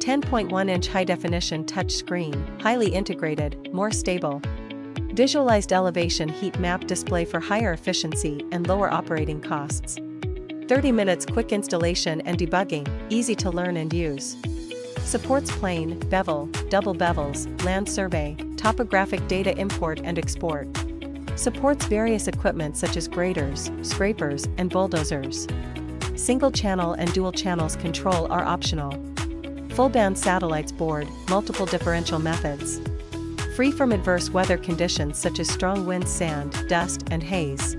10.1-inch high-definition touchscreen, highly integrated, more stable. Visualized elevation heat map display for higher efficiency and lower operating costs. 30 minutes quick installation and debugging, easy to learn and use. Supports plane, bevel, double bevels, land survey, topographic data import and export. Supports various equipment such as graders, scrapers, and bulldozers. Single channel and dual channels control are optional. Full band satellites board, multiple differential methods. Free from adverse weather conditions such as strong winds, sand, dust, and haze.